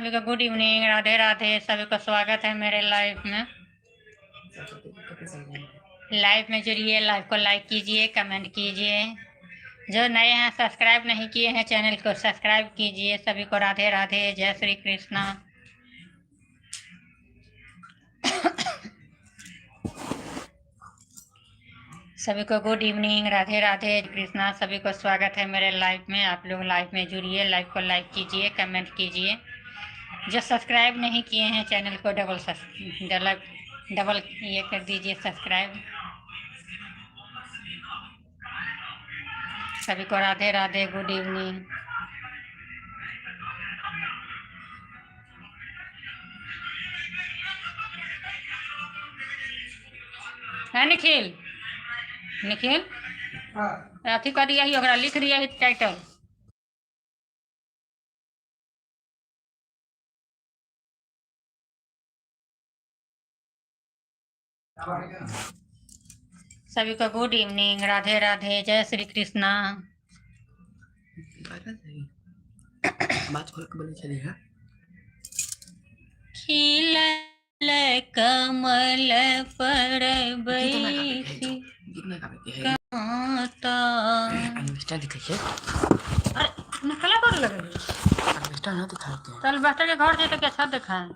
सभी को good evening, Radhe Radhe. सभी को स्वागत है मेरे लाइव में। लाइव में जुड़िए, लाइव को लाइक कीजिए, कमेंट कीजिए। जो नए हैं सब्सक्राइब नहीं किए हैं चैनल को सब्सक्राइब कीजिए। सभी को राधे राधे, जय श्री कृष्णा। सभी को गुड इवनिंग, राधे राधे कृष्णा। सभी को स्वागत है मेरे लाइव में। आप लोग लाइव में जुड़िए, लाइव को लाइक कीजिए, कमेंट कीजिए। जो सब्सक्राइब नहीं किए हैं चैनल को डबल ये कर दीजिए सब्सक्राइब। सभी को राधे राधे, गुड इवनिंग। है निखिल, निखिल अथी कर दिया ही, ओकरा लिख दिया ही टाइटल। सभी को गुड इवनिंग, राधे राधे, जय श्री कृष्णा। खिलल कमल पर बैसी कांता। अरे नकला कर लगे चल बेटा के घर जाते क्या अच्छा दिखाएं।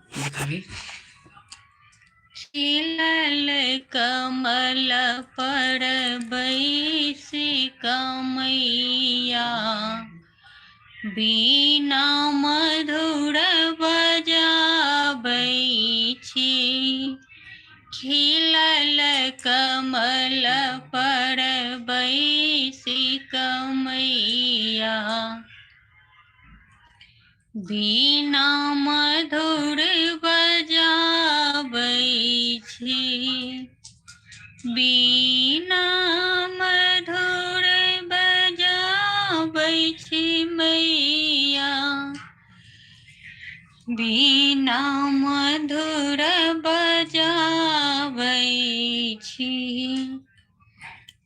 खिलल कमल पर बैसी कमैया, बीना मधुर बजाबै छी। खिलल कमल पर बैसी कमैया, बीना मधुर बजाबै छी। बीना मधुर बजाबै छी मैया, बीना मधुर बजाबै छी।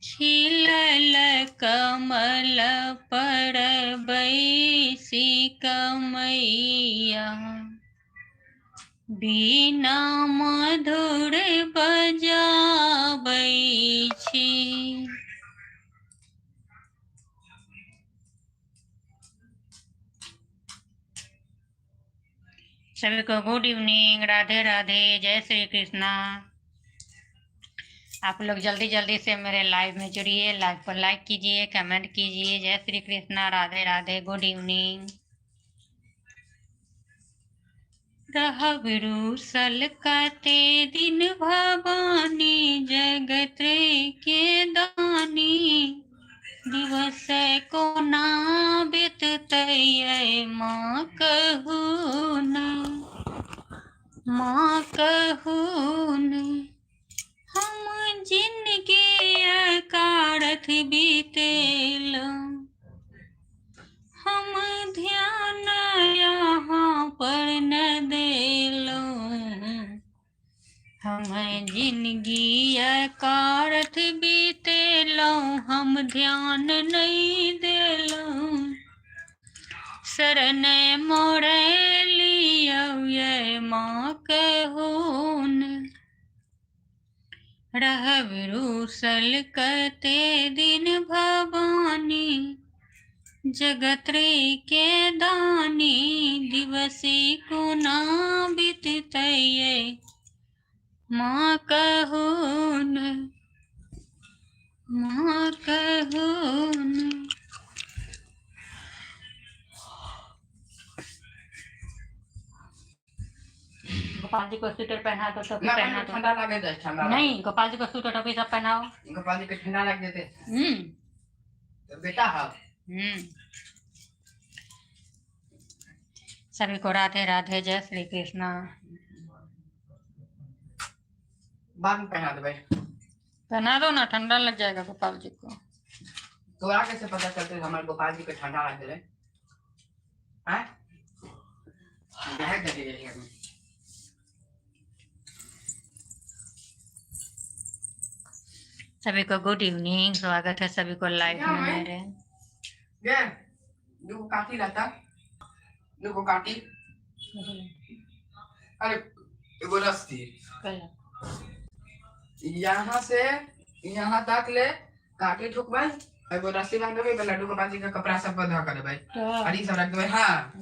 खिलल कमल पर बैसी कमैया, बीना मधुर बजाबै छी। सभी को गुड इवनिंग, राधे राधे, जय श्री कृष्णा। आप लोग जल्दी जल्दी से मेरे लाइव में जुड़िए, लाइव को लाइक कीजिए, कमेंट कीजिए। जय श्री कृष्णा, राधे राधे, गुड इवनिंग। रहब रूसल कते दिन भवानी, जगत के दानी। दिवस कोना बीततै माँ कहू न, माँ कहू न। हम जिनगी कारथ बीतेलहुँ, हम ध्यान यहाँ पर न देलहुँ। हम जिनगी कारथ बीतेलहुँ, हम ध्यान नहीं देलहुँ। शरण मोरे लियौ माँ कहू न। रहब रूसल कते दिन भवानी, जगत के दानी। दिवसी कोना बीततै माँ कहू न, माँ कहू न। गोपाल जी को स्वेटर पहना दो, टोपी पहना दो। ठंडा लगे तो ठंडा नहीं, गोपाल जी को स्वेटर टोपी सब पहनाओ। गोपाल जी को ठंडा लग देते। तो बेटा है। सभी को राधे राधे, जय श्री कृष्णा। बाद में पहना दो भाई, पहना दो ना, ठंडा लग जाएगा गोपाल जी को। तो आगे कैसे पता चलते हमारे गोपाल जी को ठंडा लग रहे हैं? सभी को गुड इवनिंग, स्वागत है सभी को लाइव में मेरे। ये काटी रहता, काटी अरे एगो रस्सी यहाँ से यहाँ तक ले काटे ठोकबाई, एगो रस्सी बांध देबै, लड्डू गोपाल जी का कपड़ा सब बंधा कर देबै और ई सब रख देबै। हाँ,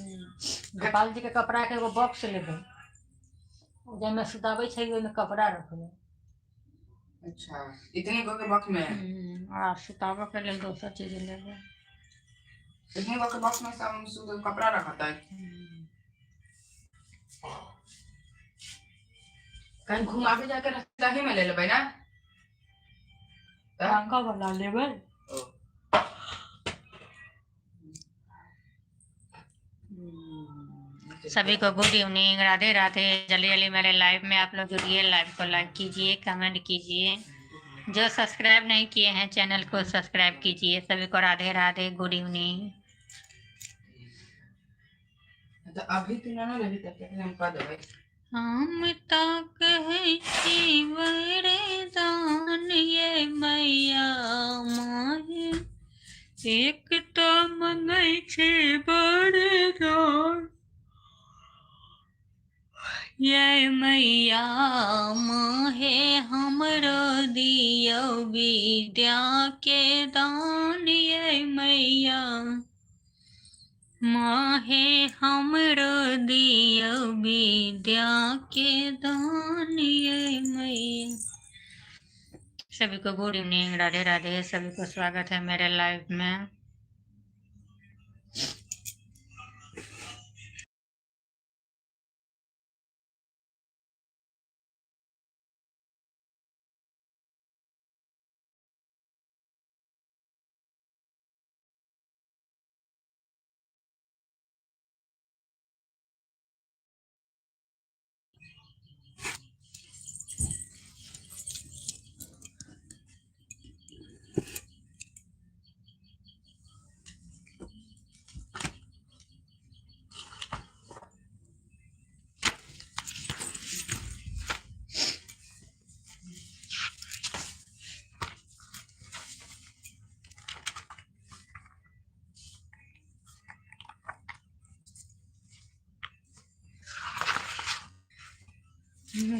गोपाल जी के कपड़ा के एगो बॉक्स लेबै, जेमे सुताबै छै ओहिमे कपड़ा रखबै। अच्छा, इतने गो के बॉक्स में आ सुताबऽ के लेल दोसर चीज लेबै। इतने गो के बॉक्स में सब कपड़ा रखता है। कहीं घुमावे जाके रास्ता ही में ले लेबै ना, टांगा वाला लेबै। सभी को गुड इवनिंग, राधे राधे। जल्दी जल्दी मेरे लाइव में आप लोग जुड़िए, लाइव को लाइक कीजिए, कमेंट कीजिए। जो सब्सक्राइब नहीं किए हैं चैनल को सब्सक्राइब कीजिए। सभी को राधे राधे, गुड इवनिंग। तो अभी तो ना लेबी तब तक हम कर देबै। हम तक है वरदान ये मैया माहे, एक तो मंगै छे वरदान ये मैया माहे, हमरो दियो विद्या के दान ये मैया माहे, हमरो दियो विद्या के दान ये मैया। सभी को गुड इवनिंग, राधे राधे। सभी को स्वागत है मेरे लाइव में।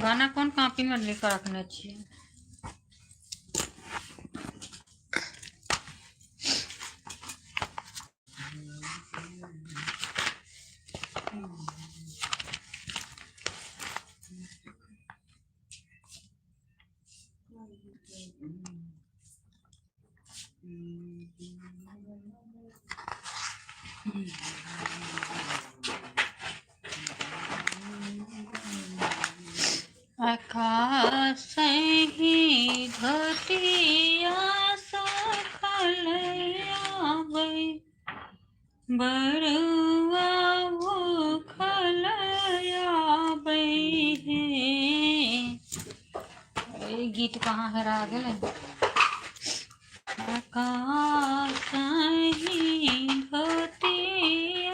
गाना कौन कॉपी में लिख रखने चाहिए। आकाश ही घटिया सखल आबै, बरुआ भूखल आबै हे। ये गीत कहाँ हेरा गेलै। आकाश ही घटिया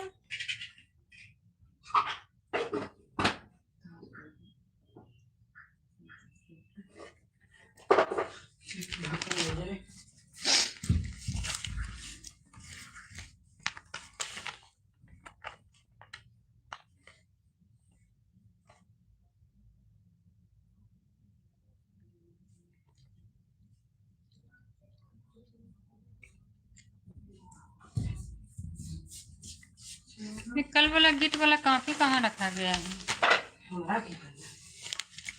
कल वाला गीत वाला कॉपी कहाँ रखा गया है।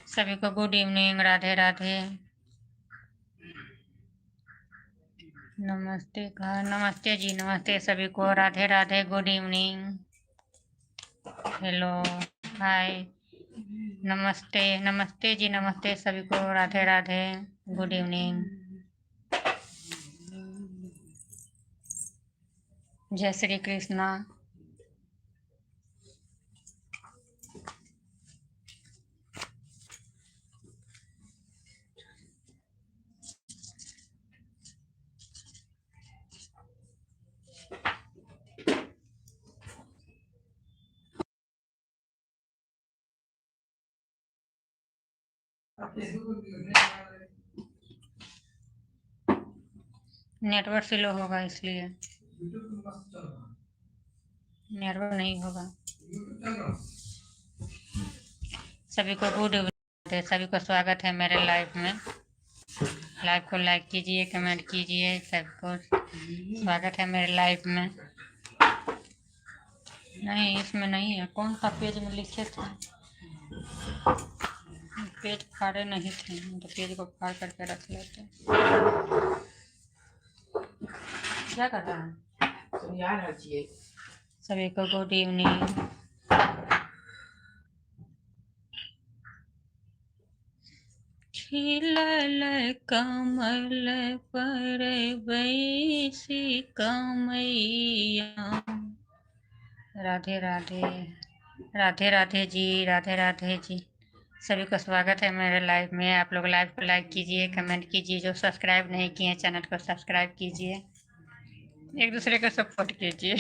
सभी को गुड इवनिंग, राधे राधे। नमस्ते नमस्ते जी, नमस्ते सभी को, Radhe Radhe, good evening, hello, hi, नमस्ते नमस्ते जी, नमस्ते सभी को, राधे राधे, गुड इवनिंग, जय श्री कृष्णा। नेटवर्क स्लो होगा इसलिए, नेटवर्क नहीं होगा। सभी को गुड इवनिंग, सभी को स्वागत है मेरे लाइव में। लाइव को लाइक कीजिए, कमेंट कीजिए, सबको स्वागत है मेरे लाइव में। नहीं, इसमें नहीं है। कौन सा पेज में लिखे थे? पेज फाड़े नहीं थे, तो पेज को फाड़ करके रख लेते। क्या कर रहा है? सभी को गुड इवनिंग। खिलल कमल पर बैसी कमैया। राधे राधे, राधे राधे जी, राधे राधे जी। सभी को स्वागत है मेरे लाइव में। आप लोग लाइव को लाइक कीजिए, कमेंट कीजिए। जो सब्सक्राइब नहीं किए चैनल को सब्सक्राइब कीजिए, एक दूसरे को सपोर्ट कीजिए।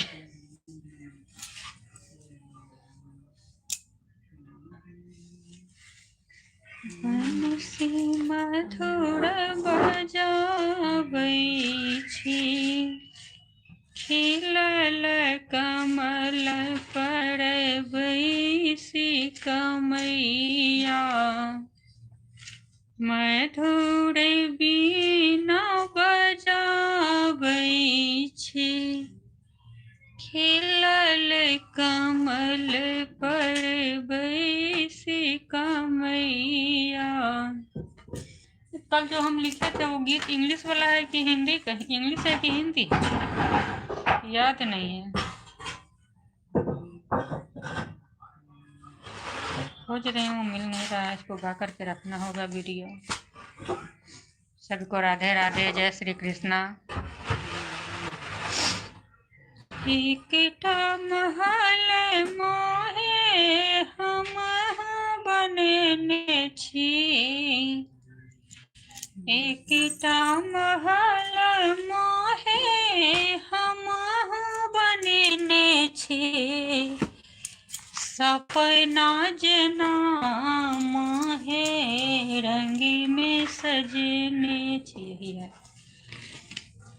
बंसी मधुर बजाबै छी, खिलल कमल पर बैसी कमैया। मधुर बीना बजाबै छी, खिलल कमल पर बैसी कमैया। कल जो हम लिखे थे वो गीत इंग्लिश वाला है कि हिंदी का? इंग्लिश है कि हिंदी याद नहीं है। सोच रही हूँ, मिल नहीं रहा है। इसको गा करके रखना होगा वीडियो। सभी को राधे राधे, जय श्री कृष्णा। एकटा महल मोहे हम बनेने छी, एकटा महल मोहे हम बनेने छी। सपना जेना मोहे रंगी में सजने छी।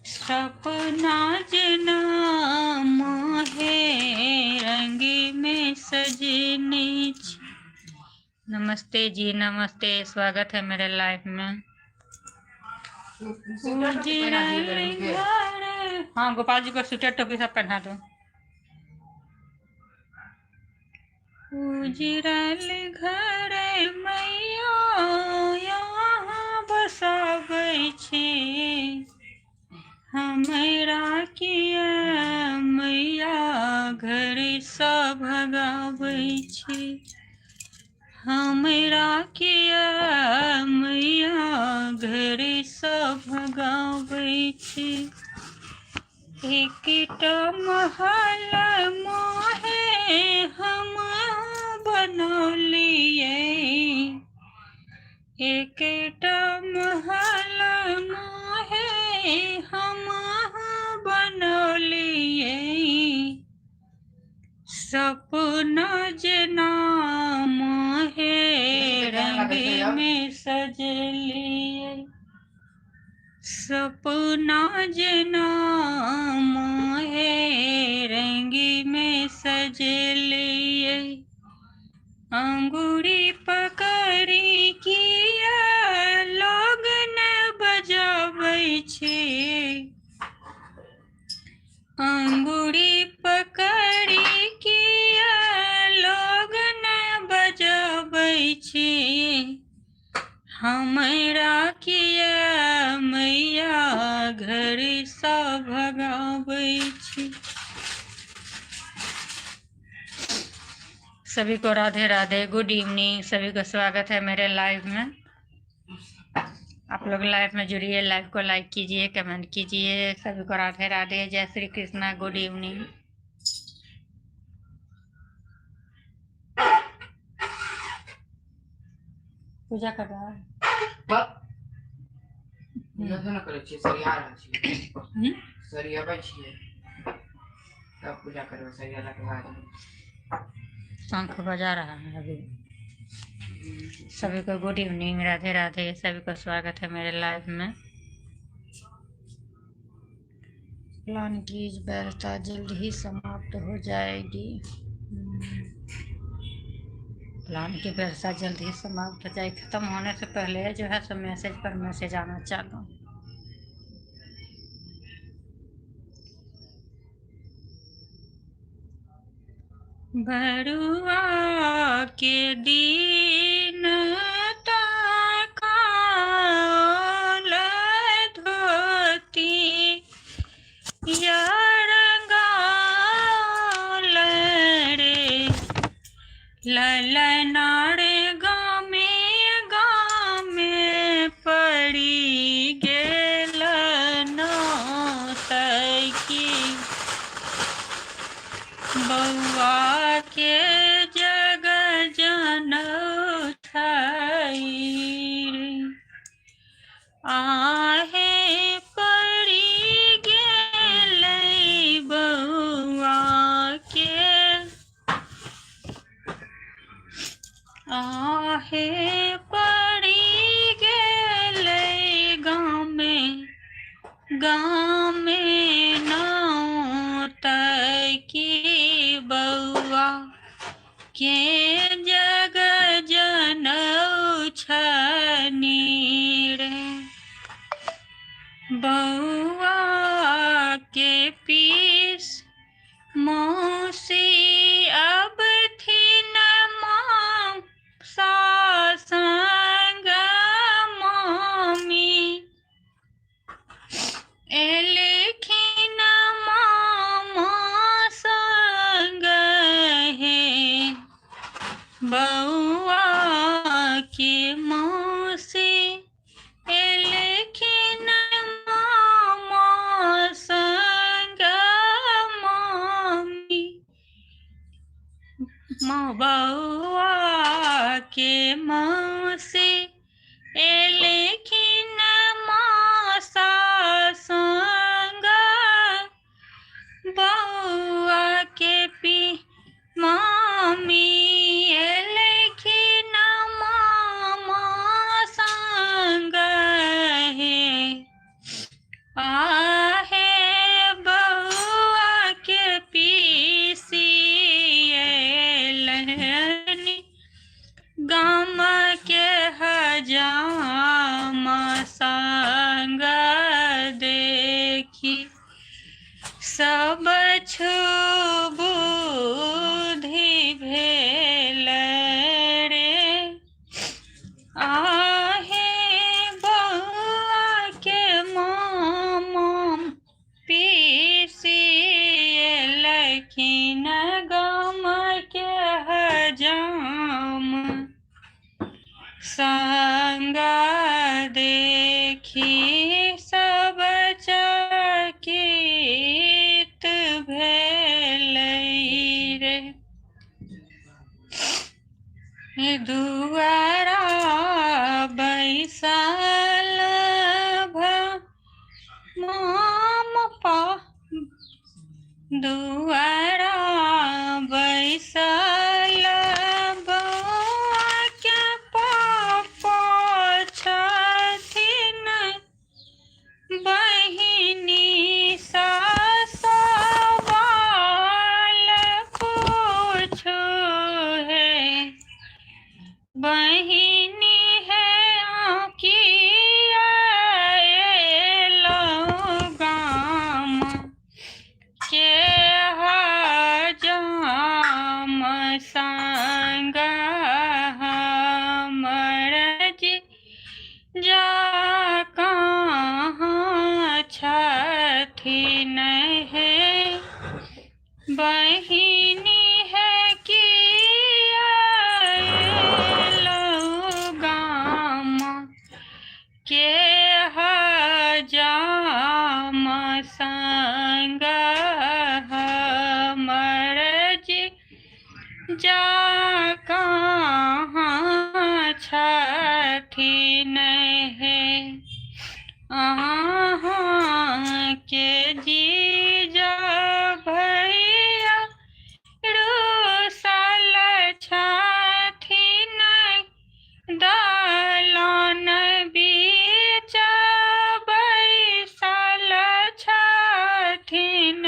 सपना जेना मोहे रंगी में सजने छी। नमस्ते जी, नमस्ते, स्वागत है मेरे लाइव में। हाँ, गोपाल जी को स्वेटर टोपी सब पहना दो। उजरल घर मैया यहाँ बसाबै छी, हमरा किया मैया घर सँ भगाबै छी। हमरा किया मैया घर सँ भगाबै छी। एकटा महल मोहे हम बनौलियै, एकटा महल मोहे हम बनौलियै। सपना जेना मोहे रंगी में सजलियै। सपना जेना मोहे रंगी में सजलियै। अंगूरी पकड़ी किया लोग न बजाबै छी, अंगूरी पकड़ी किया लोग न बजाबै छी। हमरा किया मैया घर सँ भगाबै छी। सभी को राधे राधे, गुड इवनिंग। सभी को स्वागत है मेरे लाइव में। आप लोग लाइव में जुड़िए, लाइव को लाइक कीजिए, कमेंट कीजिए। सभी को राधे राधे, जय श्री कृष्णा, गुड इवनिंग। पूजा कर रहा है। शंख बजा रहा है अभी। सभी को गुड इवनिंग, राधे राधे। सभी को स्वागत है मेरे लाइव में। प्लान की इस व्यवस्था जल्द ही समाप्त हो जाएगी। प्लान की वर्षा जल्दी समाप्त हो जाए, ख़त्म होने से पहले जो है सब मैसेज पर मैसेज आना चालू। बरुआ के दिन तकाल धोती यारंगाल रे ललनारे गामे गामे पड़ी गेल नौतकी बउआ के जग जनऊ रे आहे पड़ी गेल बउआ के आहे पड़ी गेल गामे नौतकी बउआ के जग जनऊ रे बउआ के पीस मौसी अब थी न संग मामी एलखिन मामा संग हे बउआ के मौसी एलखिन मामा संग मामी बउआ के मौसी एलखिन मासा संग बउआ के पी मामी एलखिन मामा संग हे आहे बउआ के पीसी एलनि गाम के हजाम संग देखी सब छुबुधि भेल रे आहे बउआ के मामा पीसी एलखिन गाम के हजाम संग देखी सब चकित भेल रे दुआरा बैसल माम पा दुआरा बैसल बउआ के पापा छथिन बहिनी सवाल पूछो है बहिनी है आँखिया गाम के हजाम संग हमर जा कहाँ छथिन है बहिनी है कि गाम के हजाम संग हमर जा कहाँ छथिन है अहाँ के जीजा भैया रुसल छथिन दलान बीच बैसल छथिन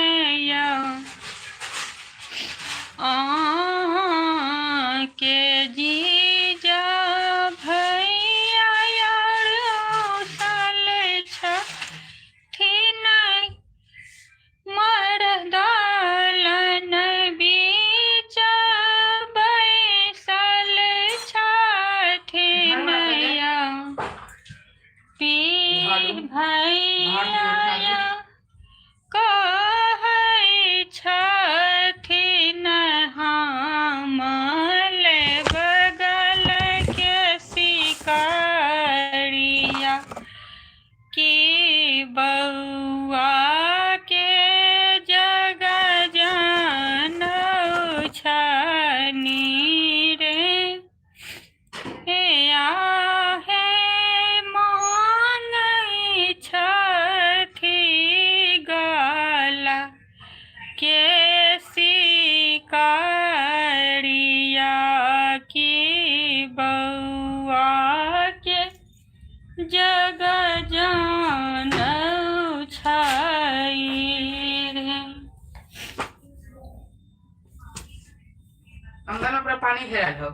अहाँ के जीजा भैया यार साल छठी नहीं मरदालन बीच बैसल छठी नैया पी भैया कहै छथिन हमल बगल के शिकारिया की बउआ के जग जनऊ छनी रे हे मांगै छठी गला के शिकारिया की बउआ के जग जनऊ छई रे। अंदर में पूरा पानी घेरा था।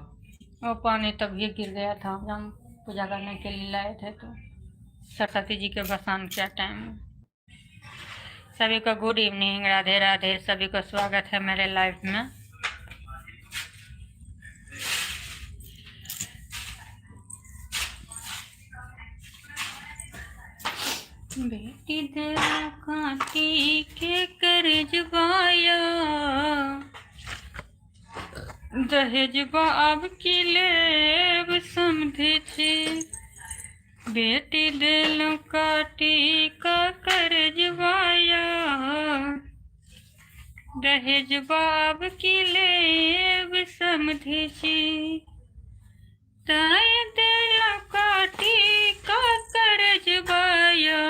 वो पानी तभी गिर गया था जब हम पूजा करने के लिए लाए थे तो सरस्वती जी के भसान के टाइम में। सभी को गुड इवनिंग, राधे राधे, सभी को स्वागत है मेरे लाइफ में। बेटी दिला काटी के करजवाया दहेज बाब की लेब समझे छे। बेटी दिल काटी का करजवाया दहेज बाब की लेब समझे छे। ताय दिल काटी का करजवाया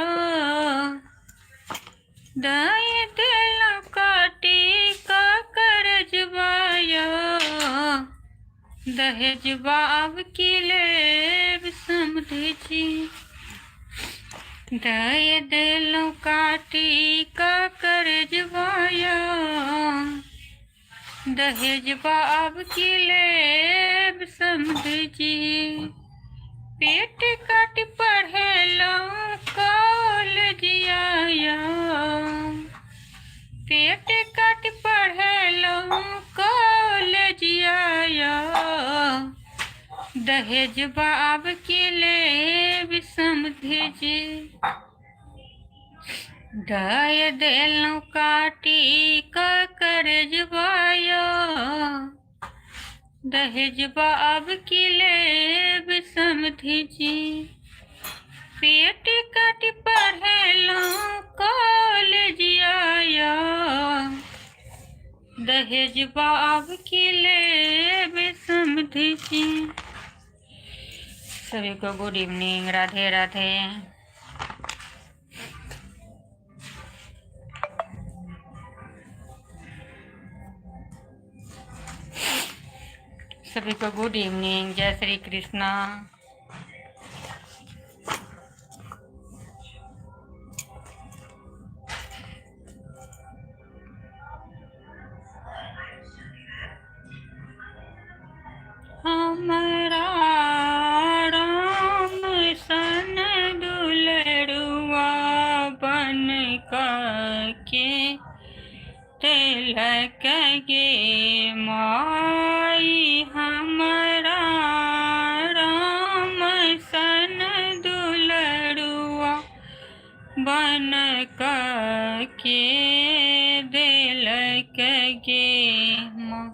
दाय दिल काटी का करजवाया दहेज बाब की लेब समझे छी। दाय दिल काटी का करजवाया दहेज बाब की लेब समझे छी। पेट काट पढ़ेलो कॉलेजिया पेट काट पढ़ेलो कॉलेजिया दहेज बाब के लेब समझे जी। दाय दिलो काटी का करजवाया दहेज बाब की लेब समझे जी। पेट काट पढ़ेलो कॉलेजिया दहेज बाब की लेब समझे जी। सभी को गुड इवनिंग, राधे राधे। सभी को गुड इवनिंग, जय श्री कृष्णा। हमारा राम सन दुलरुआ बन के तिलक गे माई। हमारा राम सन दुलरुआ बन के दिलक गे माँ।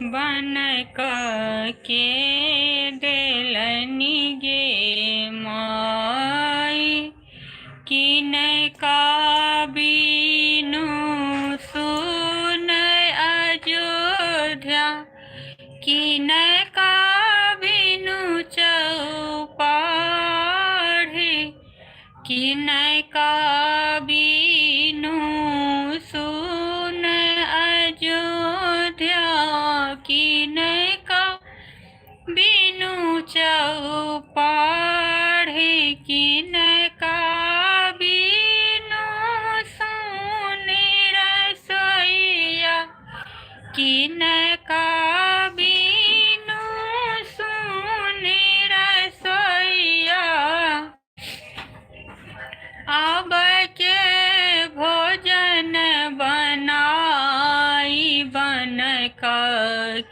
बन के दिलनी गे माई। किन का बीनु सुन अयोध्या किन का बीनु चौपाढ़ी। किन का बीनु सुन अयोध्या किन का बीनु चौपाढ़ी।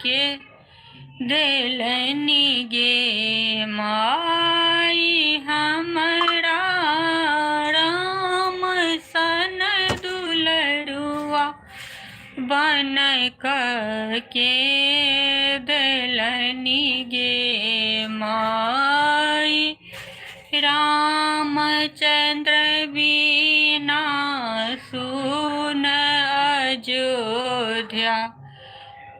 के देलनी गे माई हमरा राम सन दुलरुआ बन के देलनी गे माई रामचंद्र बिना सुन अयोध्या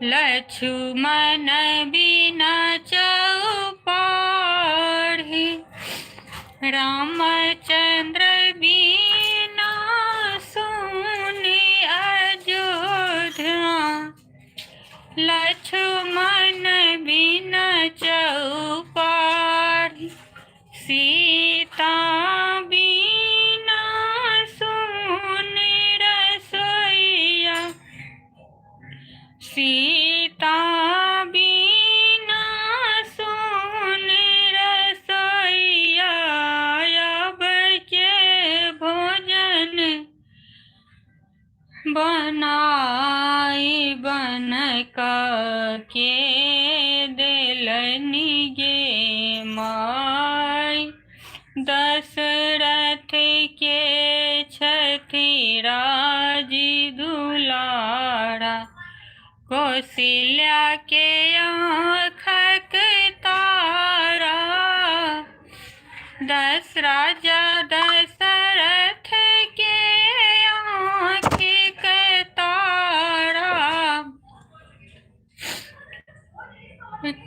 लक्ष्मण बिना चौपाढ़ी रामचंद्र बिना सुनी अयोध्या लक्ष्मण बिना चौपाढ़ी सीता बिना सुनी रसोईया सीता बिना सुनी रसोईया अब के भोजन बनाई बन के देलनी गे माई दशरथ के छठी राजी दुलारा कौशल्या के आँखक तारा राजा दशरथ के आँखिक तारा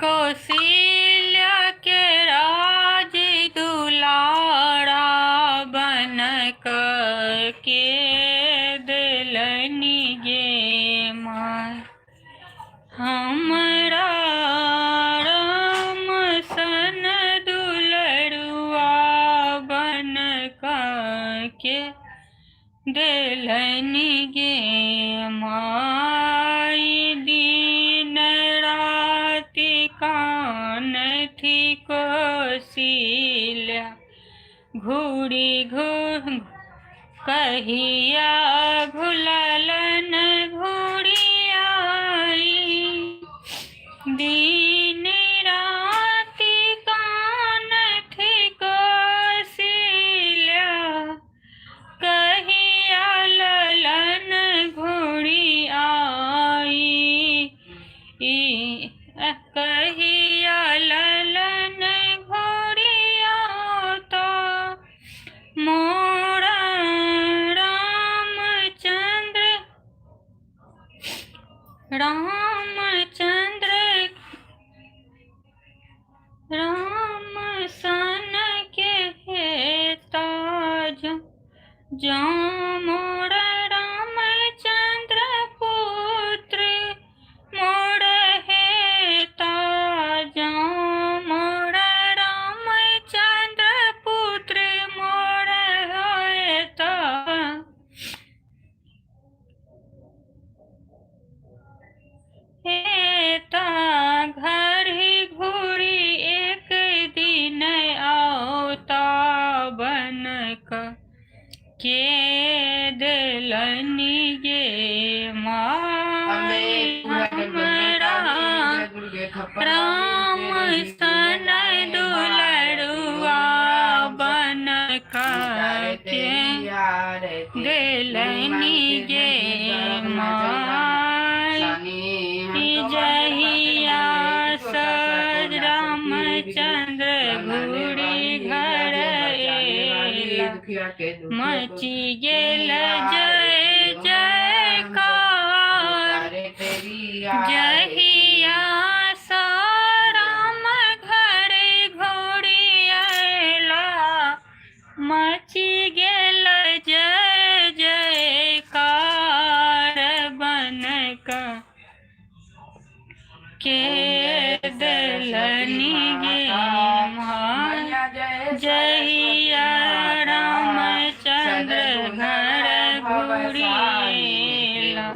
कौशल्या के राज दुलारा बन के दिलनी गे माय हमरा राम सन दुलरुआ बन के दिलनी गे माई दिन राति कान थी कौशल्या घूरी कहिया भुललन घूरी आई दिन राति कान थी कौशल्या कहिया ललन घूरी आई कहिया ललन घूरी आता मोरा राम सन के ताज जो मोर रामचंद्र पुत्र मोर हेता जो मोर रामचंद्र पुत्र मोर हेता हेता घर ही घूरी एक दिन आवता बन के दिलनी गे माई हमरा राम सन दुलरुआ बन के दिलनी गे माई जहिया सज रामचंद्र घूरी घर मची गेल जय जयकार जहिया सा राम घर घोड़ी अयला मची गेल जय जयकार बन के दिलनी गे माया जहिया रामचंद्र घर घूरिएला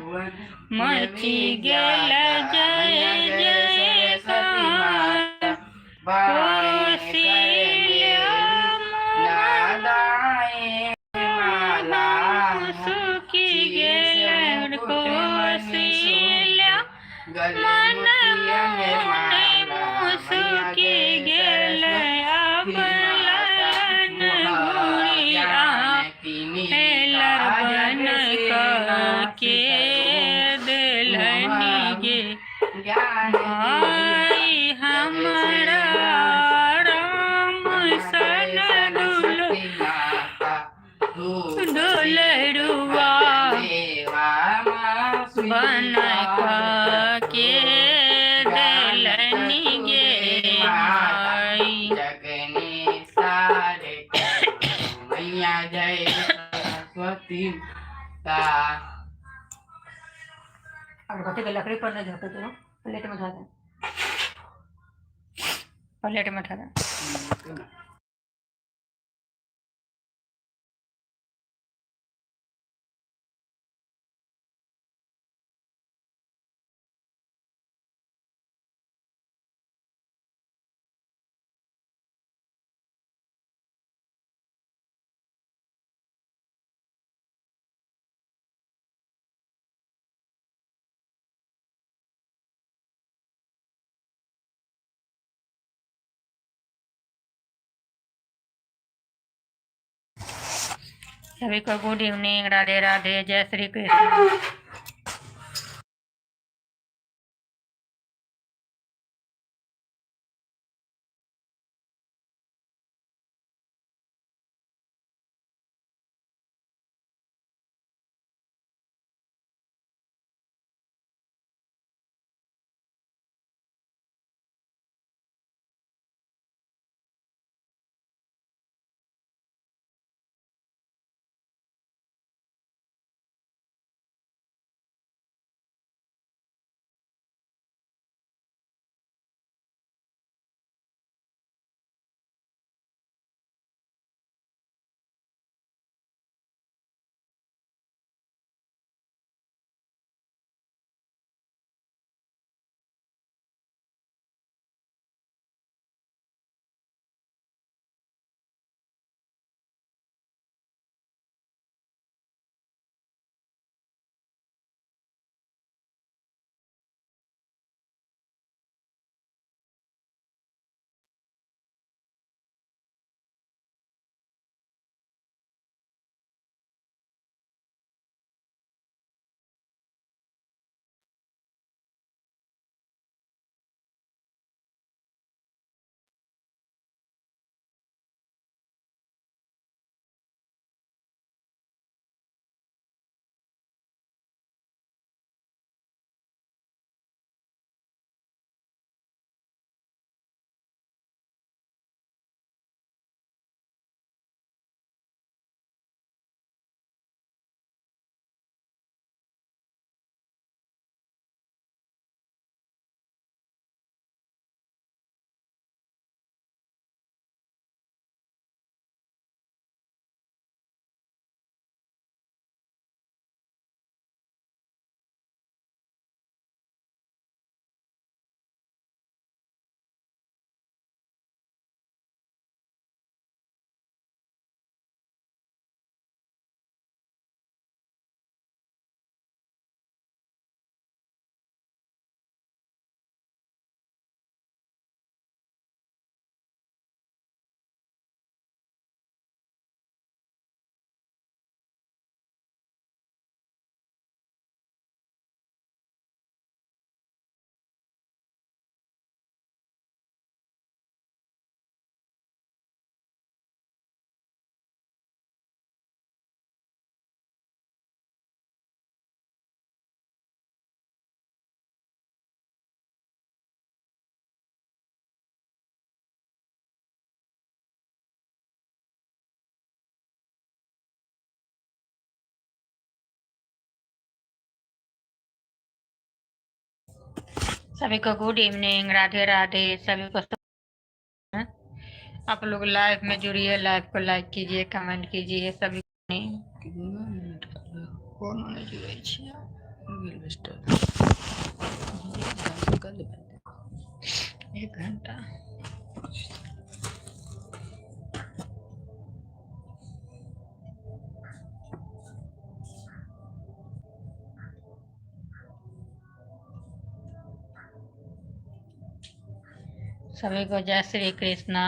मची गेल जय जयकार कौशल्या सुखी गेल कौशल्या मन जाए 3 4 अब घटे के लकड़ी पर नहीं झोंके तो प्लेट में धो दे, प्लेट में धो दे। सभी को गुड इवनिंग, राधे राधे, जय श्री कृष्ण। सभी को गुड इवनिंग, राधे राधे। सभी को आप लोग लाइव में जुड़िए, लाइव को लाइक कीजिए, कमेंट कीजिए। सभी कौन होने जुड़े छियै? एक घंटा सभी को जय श्री कृष्णा।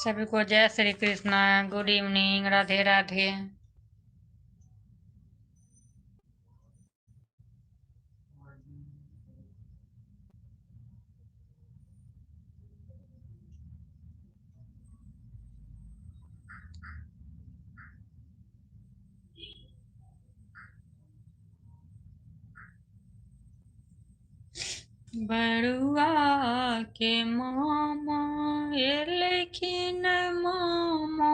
सभी को जय श्री कृष्णा, गुड इवनिंग, राधे राधे। बरुआ के मामा ये लेकिन मामा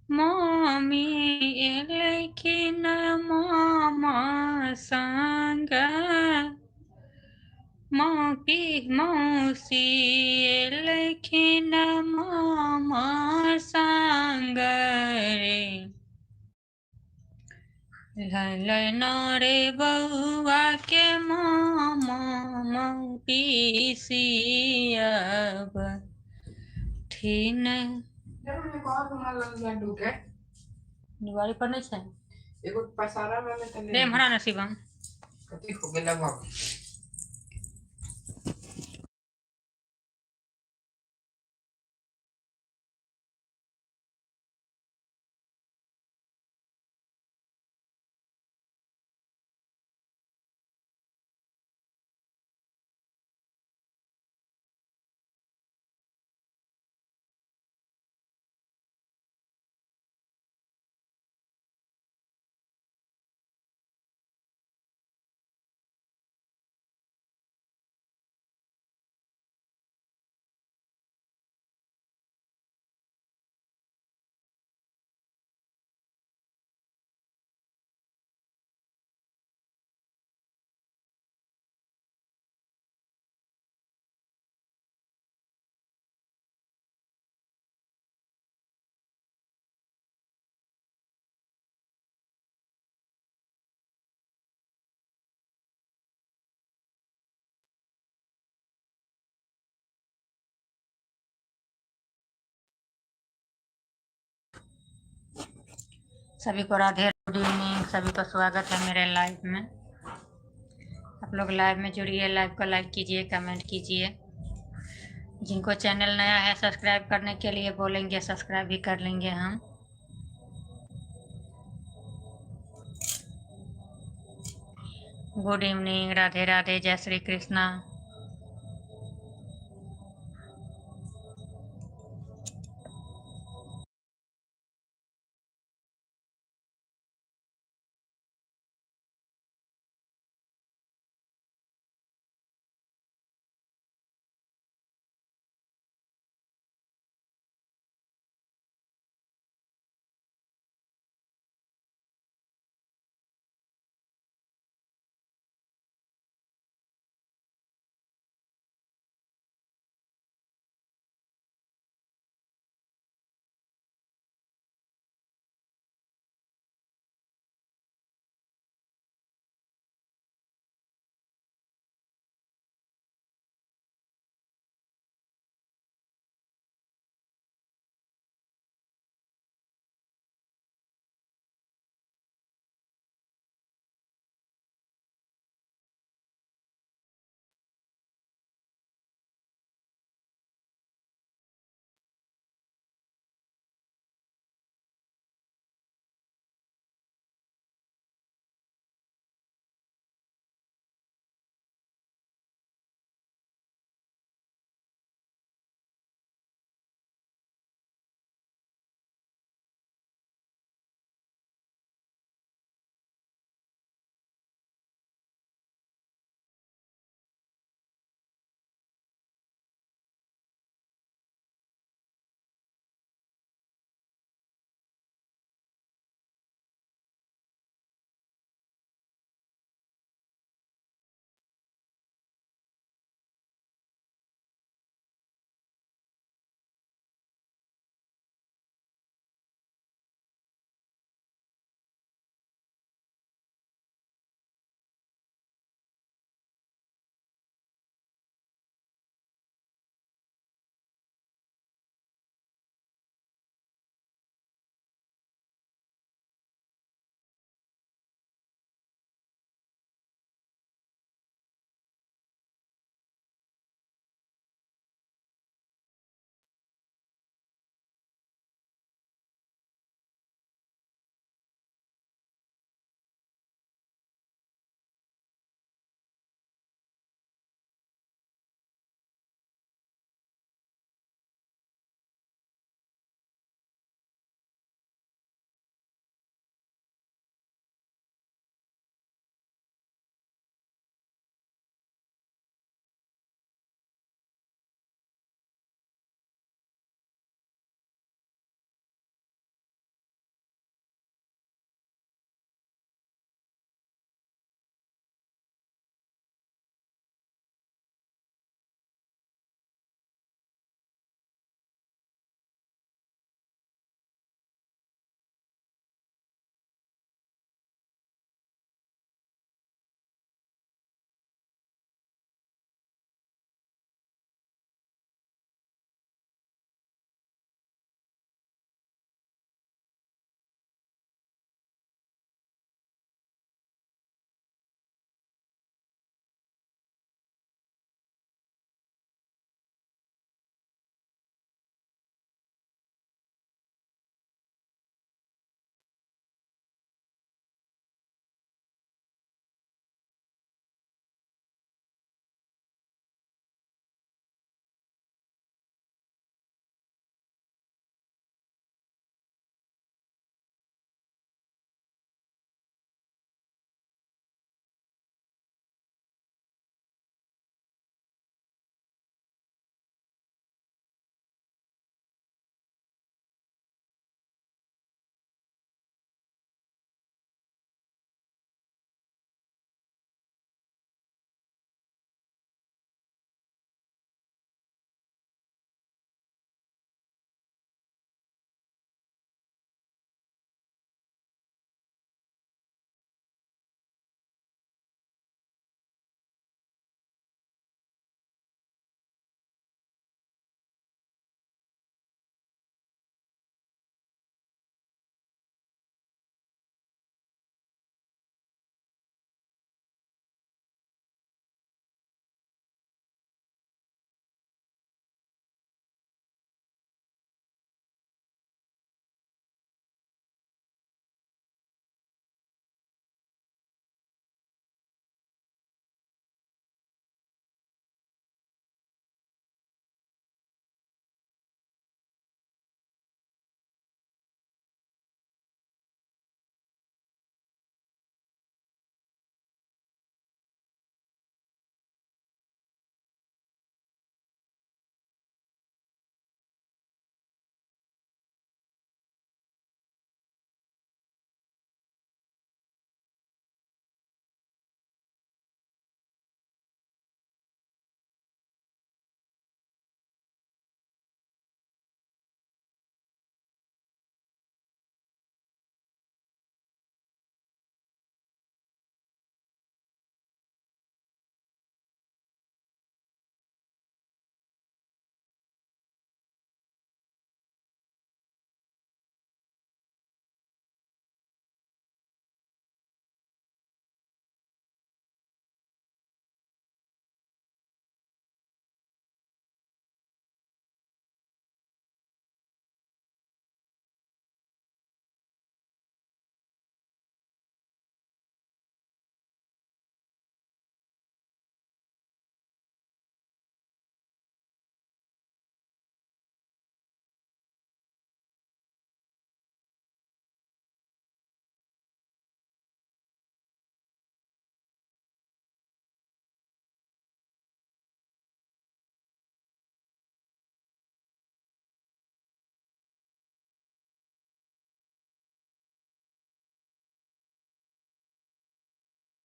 मामी ये लेकिन मामा संग मौकी मौसी ये लेकिन मामा संग रे ललना रे बउआ के मामा मौपीसियब ठीन जरूर में कौन तुम्हारा लड्डू के दिवाली पर नहीं छै एगो पसारा में तने रे हमरा नसीबम कथी हो गेला बाबू सभी को राधे गुड इवनिंग, सभी को स्वागत है मेरे लाइव में। आप लोग लाइव में जुड़िए, लाइव को लाइक कीजिए, कमेंट कीजिए। जिनको चैनल नया है सब्सक्राइब करने के लिए बोलेंगे, सब्सक्राइब भी कर लेंगे हम। गुड इवनिंग, राधे राधे, जय श्री कृष्णा।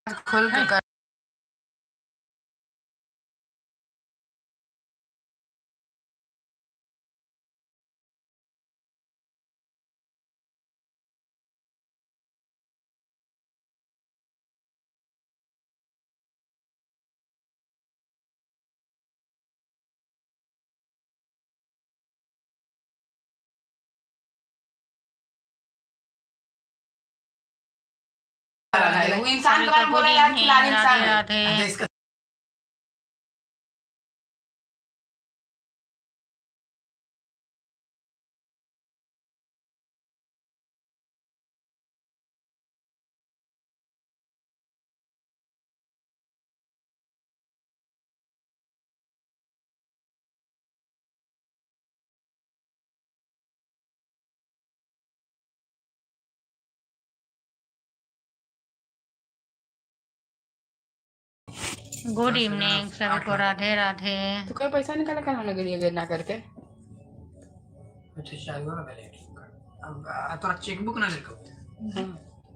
खोल के कर। वो इंसान के बारे में बोला यार, खिलाड़ी इंसान है। राधे गुड इवनिंग सभी को, राधे राधे। तो कोई पैसा निकाला कल हमने गए ना करके। तोरा चेकबुक ना देखो।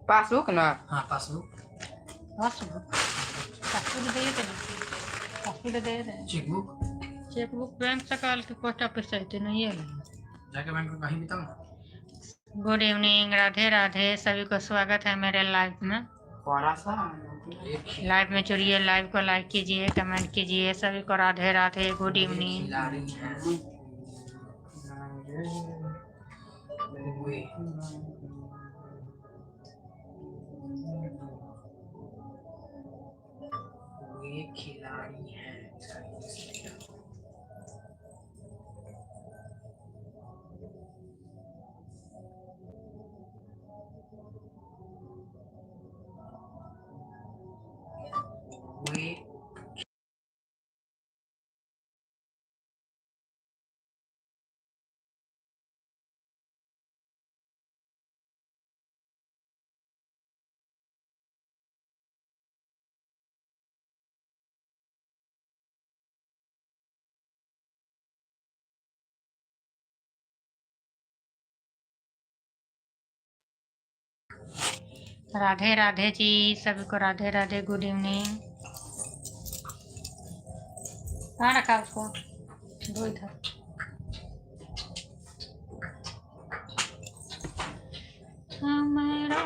पासबुक ना। हाँ पासबुक दे दे चेकबुक चेकबुक बैंक से कल के पोस्ट ऑफिस से नहीं है। जाके बैंक में कहीं बताओ ना। गुड इवनिंग, राधे राधे सभी को, स्वागत है मेरे लाइव में। बड़ा सा लाइव में जुड़िए, लाइव को लाइक कीजिए, कमेंट कीजिए। सभी को राधे राधे, गुड इवनिंग। खिलाड़ी है। राधे राधे जी सभी को, राधे राधे, गुड इवनिंग। कहाँ रखा उसको, दो इधर। हमारा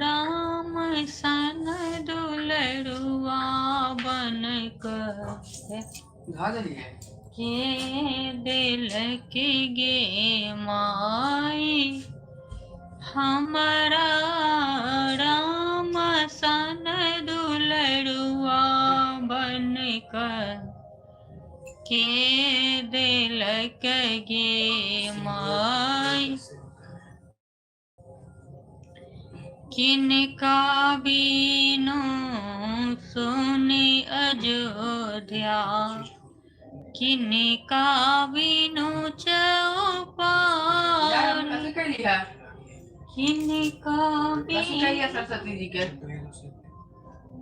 राम सन दुलरुआ बन कर के दिल की गे माई, हमारा राम सन दुलरुआ बन कर के दिल के गे माई, किनका बीनो सुनी अयोध्या, किनका बीनो चौपाल, किनका बीनो सरस्वती जी के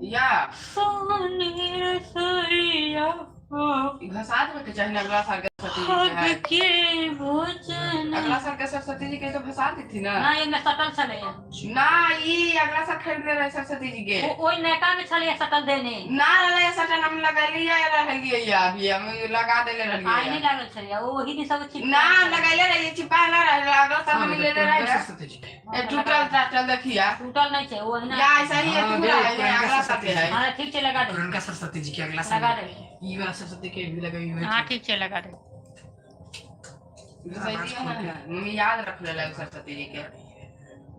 या सोनी रसोइया घसा देवे चाहिए। अगला साल के सरस्वती जी के भोजन, अगला साल के सरस्वती जी के तो भसा दी थी ना। ना ये में सटल चले ना ये अगला साल खरीदले रहे सरस्वती जी के। ओई नेता में चले सटल देने ना रहे सटल हम लगा लिया रहलिए या अभी हम लगा देले रहलिए। आई नहीं लागल चले वो वही दिन सब चिप ना लगाइले रहे चिपा ना रहे। अगला साल हम ले ले रहे सरस्वती जी के ए टूटल देखिया टूटल नहीं छे वो है ना या ऐसा ही है पूरा है अगला साल के है। हां ठीक छे लगा दे पुरनका सरस्वती जी के अगला साल लगा दे। ई वाला सरस्वती के भी लगाई हुई है। हां ठीक छे लगा दे। मम्मी याद रख ले सरस्वती जी के।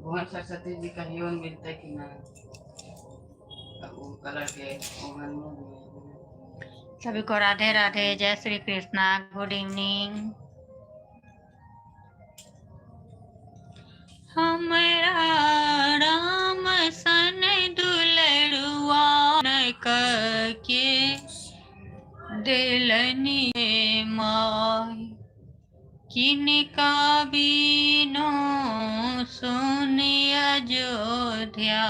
भुवन सरस्वती जी का हियोन मिलते कि ना वो कलर के ओवन में। सभी को राधे राधे, जय श्री कृष्णा, गुड इवनिंग। हमारा राम सन दुलरुआ के दिलनी माई, किनका बीनो सुनी अयोध्या,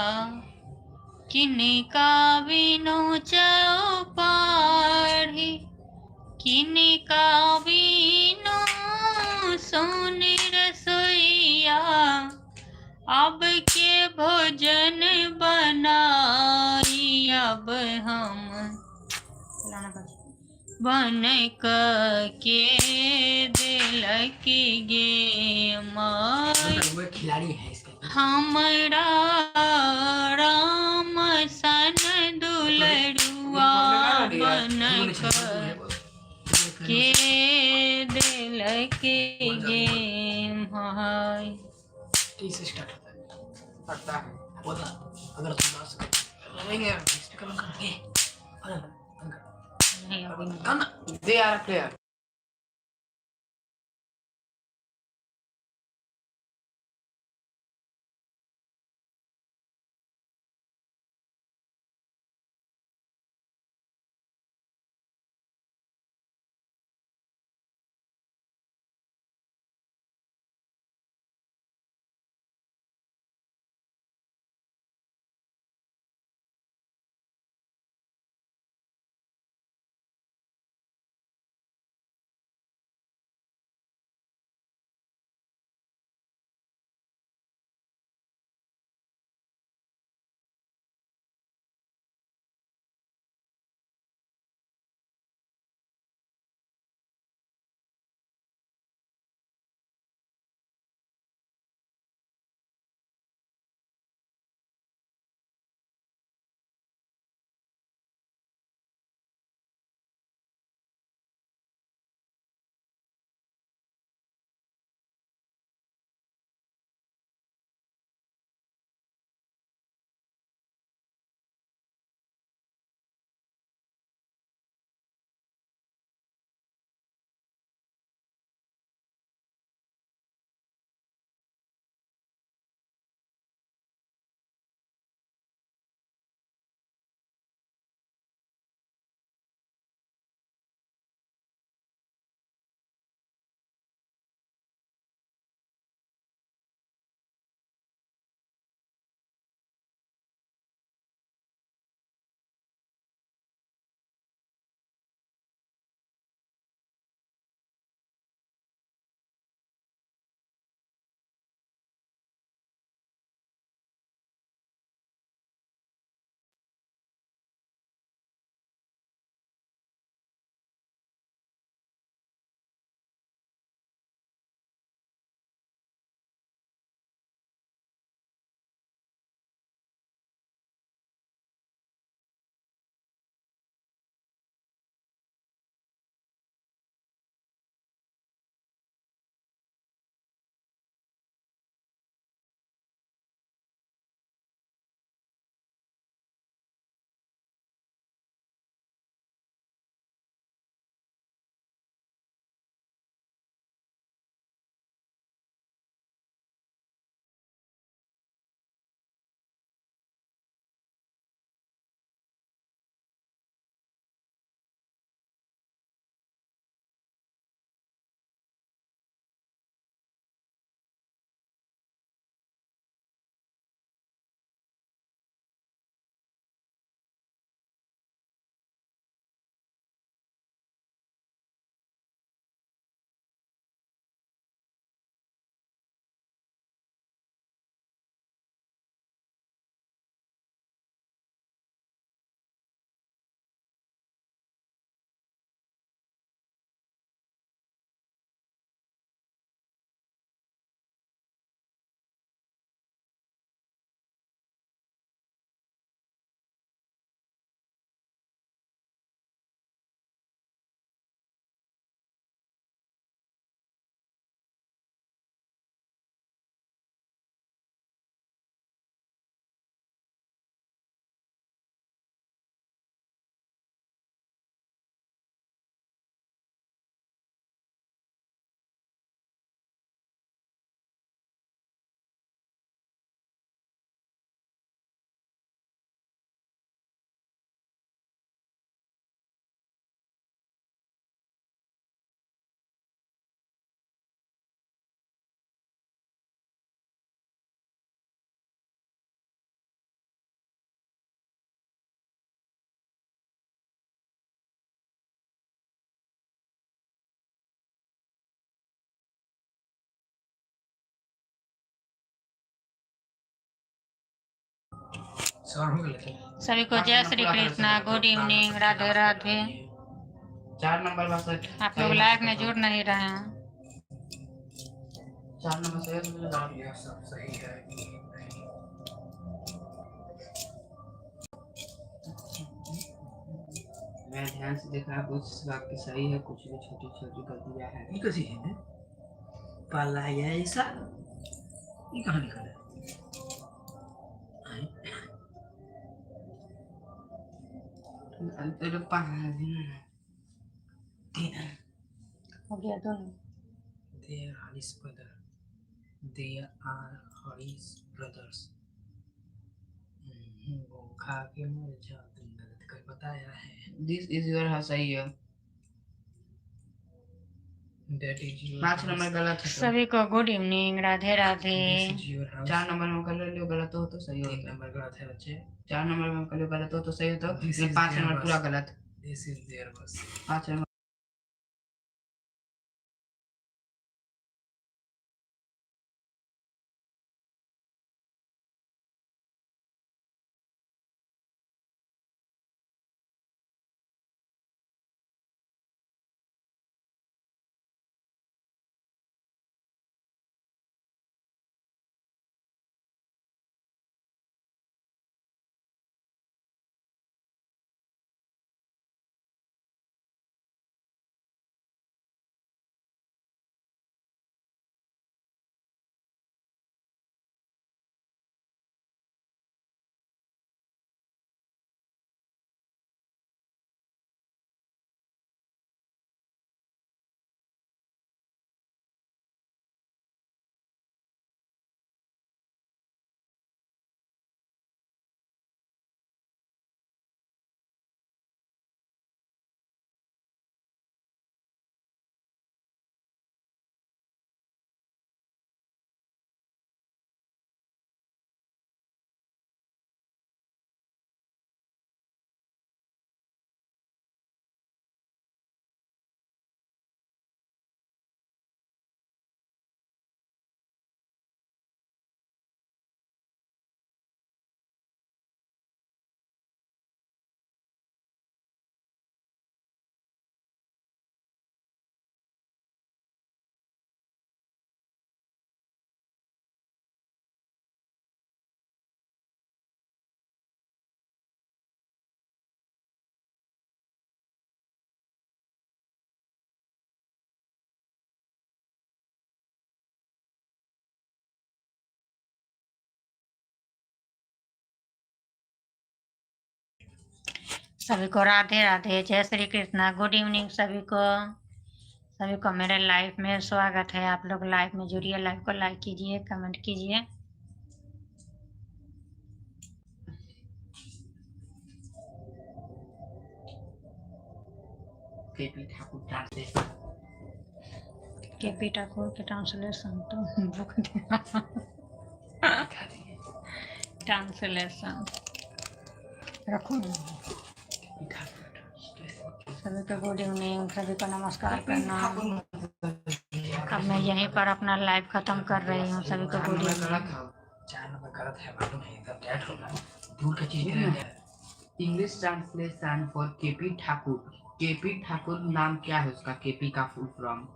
किनका बीनो चौपाढ़ी, किनका बीनो सोनी रसोइया, अब के भोजन बनाई अब हम बन के दिलक गे माई वो खिलाड़ी है इसके। हमरा राम सन दुलरुआ बन के दिलक गे माई। टी से स्टार्ट होता है। पता है। बोला अगर तुम डांस करेंगे स्पीकर बंद कर नहीं अभी नहीं। गाना दे यार प्लेयर। सर हो गए सभी को जय Shri Krishna, good evening, Radhe Radhe. 4 number बस आप लोग लाइव में जुड़ नहीं रहे हैं। 4 नंबर से यह सब सही है कि नहीं? मैं ध्यान से देख रहा कुछ वाक्य सही है, कुछ भी छोटी छोटी गलतियां हैं। ये कैसी है पाला है ऐसा? ये कहाँ लिखा है? तेरे हो गया दोनों। They are his brother. They are his brothers. वो खा के मर जा, तुम गलत कर बताया है। दिस इज योर हाँ सही है। That is your 5 house. Number गलत है। सभी को good evening, Radhe Radhe. This is your house. 4 number में कर लो, गलत हो तो सही हो। 3 नंबर गलत है बच्चे। 4 नंबर में कर लो, गलत हो तो सही हो तो। This is 5 their number bus. पूरा गलत। This is their bus. 5 number सभी को राधे राधे, जय श्री कृष्णा, गुड इवनिंग सभी को। सभी को मेरे लाइव में स्वागत है। आप लोग लाइव में जुड़िए, लाइव को लाइक कीजिए, कमेंट कीजिए। KP Thakur translation. KP Thakur के ट्रांसलेशन तो बुक ट्रांसलेशन रखो। सभी को गुड इवनिंग, सभी को नमस्कार प्रणाम। अब मैं यहीं पर अपना लाइव खत्म कर रही हूँ। सभी को गुड इवनिंग। 4 नंबर गलत है, मालूम है, तब क्या होगा? दूर का चीज है। English translation for KP Thakur. KP Thakur नाम क्या है उसका? केपी का फुल फॉर्म।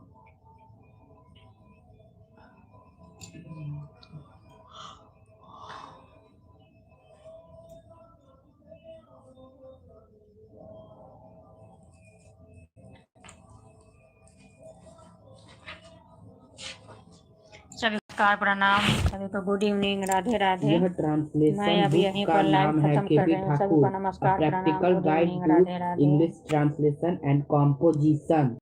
सभी नमस्कार प्रणाम, सभी को गुड इवनिंग, राधे राधे। यह ट्रांसलेशन मैं अभी यहीं पर लाइव खत्म कर रही हूँ। सभी को नमस्कार प्रणाम, good evening, Radhe Radhe. English translation and composition.